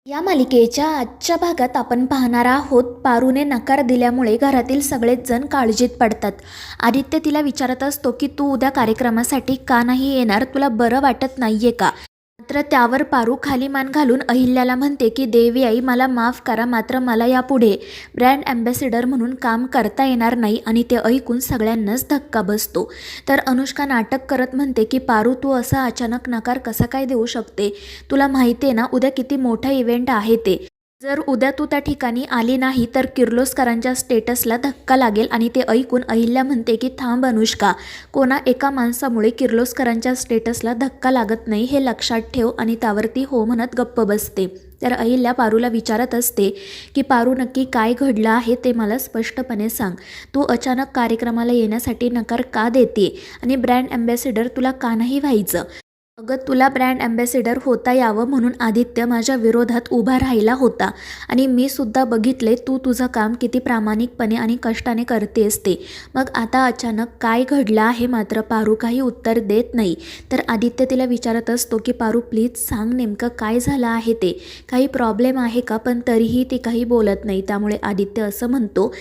या मालिकेच्या आजच्या भागात आपण पाहणार आहोत, पारूने नकार दिल्यामुळे घरातील सगळेच जण काळजीत पडतात. आदित्य तिला विचारत असतो की तू उद्या कार्यक्रमासाठी का नाही येणार, तुला बरं वाटत नाहीये का? मात्र त्यावर पारू खाली मान घालून अहिल्याला म्हणते की देवी आई मला माफ करा, मात्र मला यापुढे ब्रँड ॲम्बॅसिडर म्हणून काम करता येणार नाही. आणि ते ऐकून सगळ्यांनाच धक्का बसतो. तर अनुष्का नाटक करत म्हणते की पारू तू असा अचानक नकार कसा काय देऊ शकते? तुला माहिती आहे ना उद्या किती मोठा इव्हेंट आहे ते. जर उद्या तू त्या ठिकाणी आली नाही तर किर्लोस्करांच्या स्टेटसला धक्का लागेल. आणि ते ऐकून अहिल्या म्हणते की थांब अनुष्का, कोणा एका माणसामुळे किर्लोस्करांच्या स्टेटसला धक्का लागत नाही हे लक्षात ठेव. आणि त्यावरती हो म्हणत गप्प बसते. तर अहिल्या पारूला विचारत असते की पारू नक्की काय घडलं आहे ते मला स्पष्टपणे सांग. तू अचानक कार्यक्रमाला येण्यासाठी नकार का देते आणि ब्रँड ॲम्बॅसिडर तुला का नाही व्हायचं? अगं तुला ब्रँड ॲम्बॅसिडर होता यावं म्हणून आदित्य माझ्या विरोधात उभा राहिला होता. आणि मी सुद्धा बघितले तू तुझं काम किती प्रामाणिकपणे आणि कष्टाने करतेस ते. मग आता अचानक काय घडलं आहे? मात्र पारू काही उत्तर देत नाही. तर आदित्य तिला विचारत असतो की पारू प्लीज सांग नेमकं काय झालं आहे ते, काही प्रॉब्लेम आहे का? पण तरीही ती काही बोलत नाही. त्यामुळे आदित्य असं म्हणतो,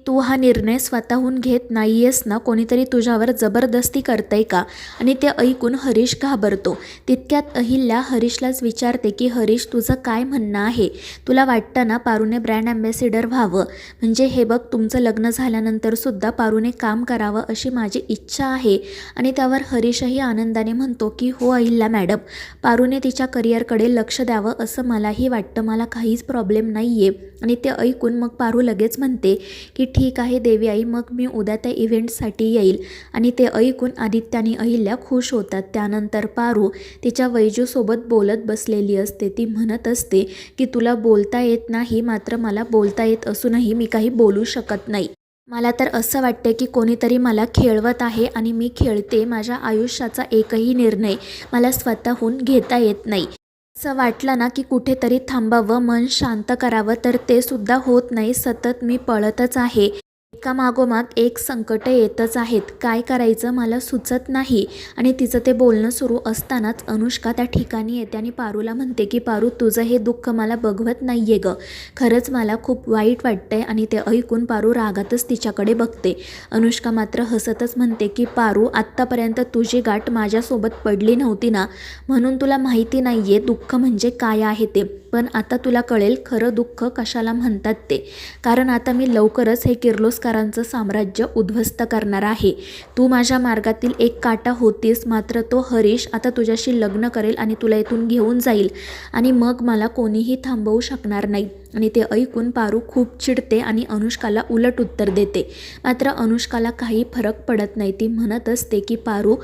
तू हा निर्णय स्वतःहून घेत नाहीयेस ना, कोणीतरी तुझ्यावर जबरदस्ती करतंय का? आणि ते ऐकून हरीश घाबरतो. तितक्यात अहिल्या हरीशलाच विचारते की हरीश तुझं काय म्हणणं आहे? तुला वाटतं ना पारूने ब्रँड ॲम्बॅसिडर व्हावं? म्हणजे हे बघ तुमचं लग्न झाल्यानंतर सुद्धा पारूने काम करावं अशी माझी इच्छा आहे. आणि त्यावर हरीशही आनंदाने म्हणतो की हो अहिल्या मॅडम, पारूने तिच्या करिअरकडे लक्ष द्यावं असं मलाही वाटतं, मला काहीच प्रॉब्लेम नाही आहे. आणि ते ऐकून मग पारू लगेच म्हणते की ठीक आहे देवी आई, मग मी उद्या त्या इव्हेंटसाठी येईल. आणि ते ऐकून आदित्य आणि अहिल्या खुश होतात. त्यानंतर पारू तिच्या वैजूसोबत बोलत बसलेली असते. ती म्हणत असते की तुला बोलता येत नाही, मात्र मला बोलता येत असूनही मी काही बोलू शकत नाही. मला तर असं वाटते की कोणीतरी मला खेळवत आहे आणि मी खेळते. माझ्या आयुष्याचा एकही निर्णय मला स्वतःहून घेता येत नाही. असं वाटलं ना की कुठेतरी थांबावं, मन शांत करावं, तर ते सुद्धा होत नाही. सतत मी पळतच आहे, एकामागोमाग एक संकट येतच आहेत. काय करायचं मला सुचत नाही. आणि तिचं ते बोलणं सुरू असतानाच अनुष्का त्या ठिकाणी येते आणि पारूला म्हणते की पारू तुझं हे दुःख मला बघवत नाहीये गं, खरंच मला खूप वाईट वाटतंय. आणि ते ऐकून पारू रागातच तिच्याकडे बघते. अनुष्का मात्र हसतच म्हणते की पारू आत्तापर्यंत तुझी गाठ माझ्यासोबत पडली नव्हती ना, म्हणून तुला माहिती नाहीये दुःख म्हणजे काय आहे ते. पण आता तुला कळेल खरं दुःख कशाला म्हणतात ते. कारण आता मी लवकरच हे किर्लोस्करांचं साम्राज्य उद्ध्वस्त करणार आहे. तू माझ्या मार्गातील एक काटा होतीस, मात्र तो हरीश आता तुझ्याशी लग्न करेल आणि तुला इथून घेऊन जाईल. आणि मग मला कोणीही थांबवू शकणार नाही. आणि ते ऐकून पारू खूप चिडते आणि अनुष्काला उलट उत्तर देते. मात्र अनुष्काला काही फरक पडत नाही. ती म्हणत असते की पारू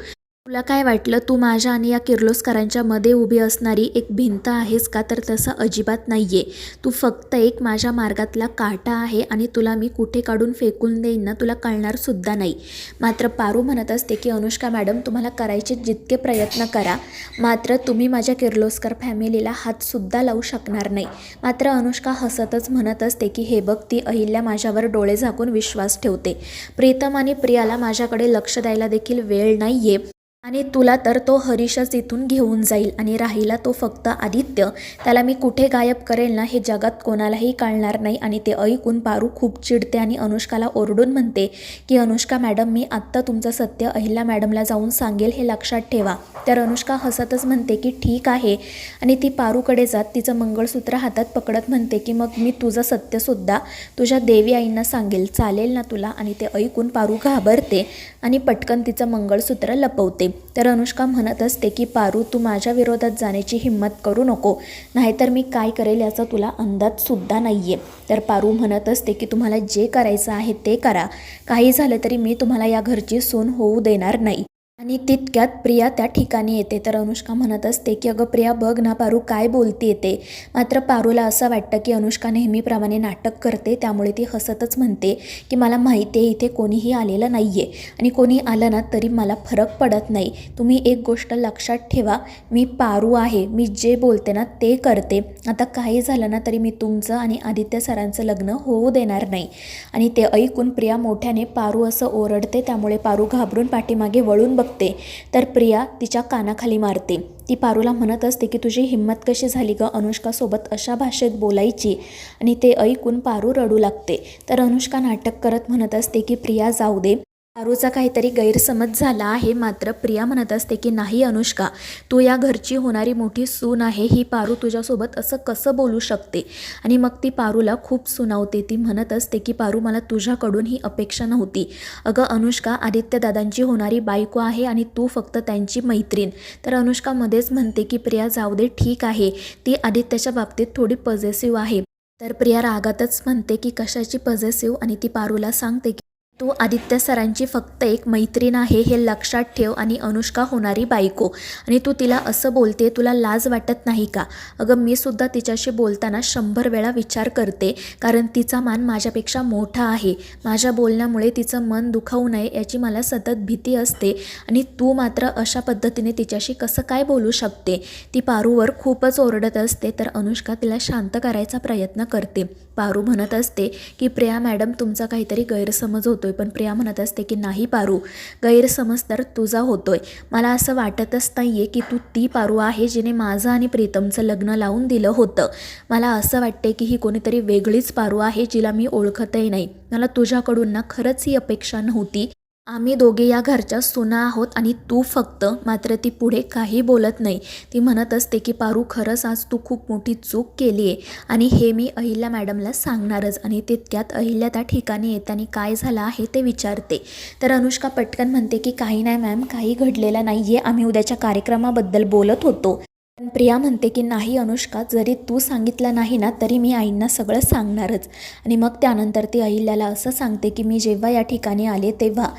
तुला काय वाटलं तू माझ्या आणि या किर्लोस्करांच्या मध्ये उभी असणारी एक भिंत आहेस का? तर तसं अजिबात नाही आहे. तू फक्त एक माझ्या मार्गातला काटा आहे आणि तुला मी कुठे काढून फेकून देईन ना तुला कळणारसुद्धा नाही. मात्र पारू म्हणत असते की अनुष्का मॅडम तुम्हाला करायचे जितके प्रयत्न करा, मात्र तुम्ही माझ्या किर्लोस्कर फॅमिलीला हातसुद्धा लावू शकणार नाही. मात्र अनुष्का हसतच म्हणत असते की हे बघ ती अहिल्या माझ्यावर डोळे झाकून विश्वास ठेवते. प्रीतम आणि प्रियाला माझ्याकडे लक्ष द्यायला देखील वेळ नाही आहे. आणि तुला तर तो हरीशच इथून घेऊन जाईल. आणि राहिला तो फक्त आदित्य, त्याला मी कुठे गायब करेल ना हे जगात कोणालाही कळणार नाही. आणि ते ऐकून पारू खूप चिडते आणि अनुष्काला ओरडून म्हणते की अनुष्का मॅडम मी आत्ता तुमचं सत्य अहिल्या मॅडमला जाऊन सांगेल, हे लक्षात ठेवा. तर अनुष्का हसतच म्हणते की ठीक आहे. आणि ती पारूकडे जात तिचं मंगळसूत्र हातात पकडत म्हणते की मग मी तुझं सत्यसुद्धा तुझ्या देवी आईंना सांगेल, चालेल ना तुला? आणि ते ऐकून पारू घाबरते आणि पटकन तिचं मंगळसूत्र लपवते. तर अनुष्का म्हणत असते की पारू तू माझ्या विरोधात जाण्याची हिंमत करू नको, नाहीतर मी काय करेल याचा तुला अंदाजसुद्धा नाही आहे. तर पारू म्हणत असते की तुम्हाला जे करायचं आहे ते करा, काही झालं तरी मी तुम्हाला या घरची सून होऊ देणार नाही. आणि तितक्यात प्रिया त्या ठिकाणी येते. तर अनुष्का म्हणत असते की अगं प्रिया बघ ना पारू काय बोलते ते. मात्र पारूला असं वाटतं की अनुष्का नेहमीप्रमाणे नाटक करते, त्यामुळे ती हसतच म्हणते की मला माहिती आहे इथे कोणीही आलेलं नाही आहे आणि कोणी आलं ना तरी मला फरक पडत नाही. तुम्ही एक गोष्ट लक्षात ठेवा, मी पारू आहे, मी जे बोलते ना ते करते. आता काही झालं ना तरी मी तुमचं आणि आदित्य सरांचं लग्न होऊ देणार नाही. आणि ते ऐकून प्रिया मोठ्याने पारू असं ओरडते. त्यामुळे पारू घाबरून पाठीमागे वळून बघते तर प्रिया तिच्या कानाखाली मारते. ती पारूला म्हणत असते की तुझी हिंमत कशी झाली ग अनुष्कासोबत अशा भाषेत बोलायची. आणि ते ऐकून पारू रडू लागते. तर अनुष्का नाटक करत म्हणत असते की प्रिया जाऊ दे, पारूचा काहीतरी गैरसमज झाला आहे. मात्र प्रिया म्हणत असते की नाही अनुष्का, तू या घरची होणारी मोठी सून आहे. ही पारू तुझ्यासोबत असं कसं बोलू शकते. आणि मग ती पारूला खूप सुनावते. ती म्हणत असते की पारू, मला तुझ्याकडून ही अपेक्षा नव्हती. अगं अनुष्का, आदित्य दादांची होणारी बायको आहे आणि तू फक्त त्यांची मैत्रीण. तर अनुष्का मध्येच म्हणते की प्रिया जाऊ दे, ठीक आहे, ती आदित्यच्या बाबतीत थोडी पॉझिटिव्ह आहे. तर प्रिया रागातच म्हणते की कशाची पॉझिटिव्ह. आणि ती पारूला सांगते की तू आदित्य सरांची फक्त एक मैत्रीण आहे हे लक्षात ठेव. आणि अनुष्का होणारी बायको, आणि तू तिला असं बोलते, तुला लाज वाटत नाही का. अगं मी सुद्धा तिच्याशी बोलताना 100 वेळा विचार करते, कारण तिचा मान माझ्यापेक्षा मोठा आहे. माझ्या बोलण्यामुळे तिचं मन दुखावू नये याची मला सतत भीती असते. आणि तू मात्र अशा पद्धतीने तिच्याशी कसं काय बोलू शकते. ती पारूवर खूपच ओरडत असते. तर अनुष्का तिला शांत करायचा प्रयत्न करते. पारू म्हणत असते की प्रिया मॅडम, तुमचा काहीतरी गैरसमज होतोय. पण प्रिया म्हणत असते की नाही पारू, गैरसमज तर तुझा होतोय. मला असं वाटतच नाही आहे की तू ती पारू आहे जिने माझं आणि प्रीतमचं लग्न लावून दिलं होतं. मला असं वाटते की ही कोणीतरी वेगळीच पारू आहे जिला मी ओळखतही नाही. मला तुझ्याकडून ना खरंच ही अपेक्षा नव्हती. आम्ही दोघे या घरच्या सुना आहोत आणि तू फक्त. मात्र ती पुढे काही बोलत नाही. ती म्हणत असते की पारू, खरंच आज तू खूप मोठी चूक केली आहे आणि हे मी अहिल्या मॅडमला सांगणारच. आणि तितक्यात अहिल्या त्या ठिकाणी येताना काय झालं आहे ते विचारते. तर अनुष्का पटकन म्हणते की काही नाही मॅम, काही घडलेलं नाही आहे, आम्ही उद्याच्या कार्यक्रमाबद्दल बोलत होतो. पण प्रिया म्हणते की नाही अनुष्का, जरी तू सांगितलं नाही ना तरी मी आईंना सगळं सांगणारच. आणि मग त्यानंतर ती अहिल्याला असं सांगते की मी जेव्हा या ठिकाणी आले तेव्हा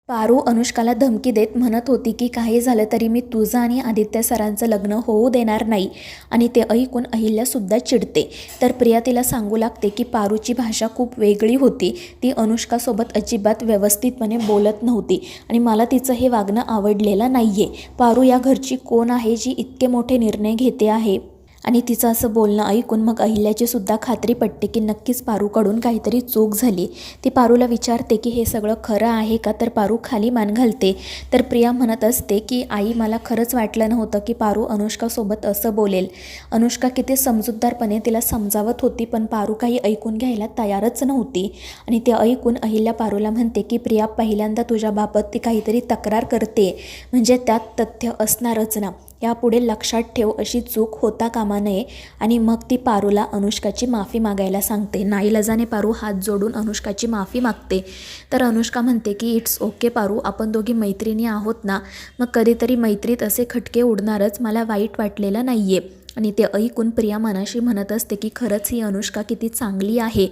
पारू अनुष्काला धमकी देत म्हणत होती की काही झालं तरी मी तुझं आणि आदित्य सरांचं लग्न होऊ देणार नाही. आणि ते ऐकून अहिल्यासुद्धा चिडते. तर प्रिया तिला सांगू लागते की पारूची भाषा खूप वेगळी होती. ती अनुष्कासोबत अजिबात व्यवस्थितपणे बोलत नव्हती आणि मला तिचं हे वागणं आवडलेलं नाही आहे. पारू या घरची कोण आहे जी इतके मोठे निर्णय घेते आहे. आणि तिचं असं बोलणं ऐकून मग अहिल्याची सुद्धा खात्री पटते की नक्कीच पारूकडून काहीतरी चूक झाली. ती पारूला विचारते की हे सगळं खरं आहे का. तर पारू खाली मान घालते. तर प्रिया म्हणत असते की आई, मला खरंच वाटलं नव्हतं की पारू अनुष्कासोबत असं बोलेल. अनुष्का किती समजूतदारपणे तिला समजावत होती, पण पारू काही ऐकून घ्यायला तयारच नव्हती. आणि ते ऐकून अहिल्या पारूला म्हणते की प्रिया, पहिल्यांदा तुझ्याबाबत ती काहीतरी तक्रार करते म्हणजे त्यात तथ्य असणारच ना. यापुढे लक्षात ठेव, अशी चूक होता कामा नये. आणि मग ती पारूला अनुष्काची माफी मागायला सांगते. नाईलाजाने पारू हात जोडून अनुष्काची माफी मागते. तर अनुष्का म्हणते की इट्स ओके पारू, आपण दोघी मैत्रिणी आहोत ना, मग कधीतरी मैत्रीत असे खटके उडणारच, मला वाईट वाटलेलं नाही आहे. आणि ते ऐकून प्रिया मनाशी म्हणत असते की खरंच ही अनुष्का किती चांगली आहे,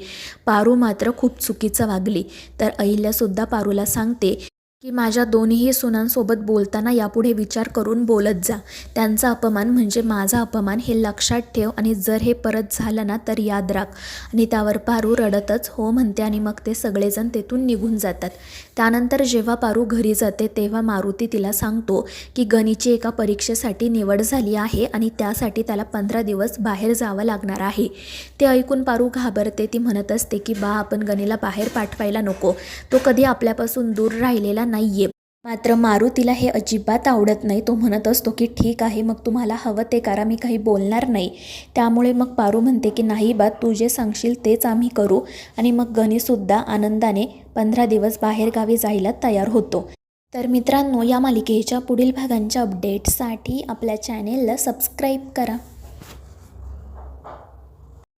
पारू मात्र खूप चुकीचं वागली. तर अहिल्यासुद्धा पारूला सांगते की माझ्या दोन्ही सुनांसोबत बोलताना यापुढे विचार करून बोलत जा. त्यांचा अपमान म्हणजे माझा अपमान हे लक्षात ठेव. आणि जर हे परत झालं ना तर याद राख. आणि त्यावर पारू रडतच हो म्हणते. आणि मग ते सगळेजण तेथून निघून जातात. त्यानंतर जेव्हा पारू घरी जाते तेव्हा मारुती तिला सांगतो की गनीची एका परीक्षेसाठी निवड झाली आहे आणि त्यासाठी त्याला 15 दिवस बाहेर जावं लागणार आहे. ते ऐकून पारू घाबरते. ती म्हणत असते की बा, आपण गनीला बाहेर पाठवायला नको, तो कधी आपल्यापासून दूर राहिलेला नाहीये. मात्र मारुतीला हे अजिबात आवडत नाही. तो म्हणत असतो की ठीक आहे, मग तुम्हाला हवं ते करा, मी काही बोलणार नाही. त्यामुळे मग पारू म्हणते की नाही बा, तू जे सांगशील तेच आम्ही करू. आणि मग गणीसुद्धा आनंदाने 15 दिवस बाहेरगावी जायला तयार होतो. तर मित्रांनो, या मालिकेच्या पुढील भागांच्या अपडेट्ससाठी आपल्या चॅनेलला सबस्क्राईब करा.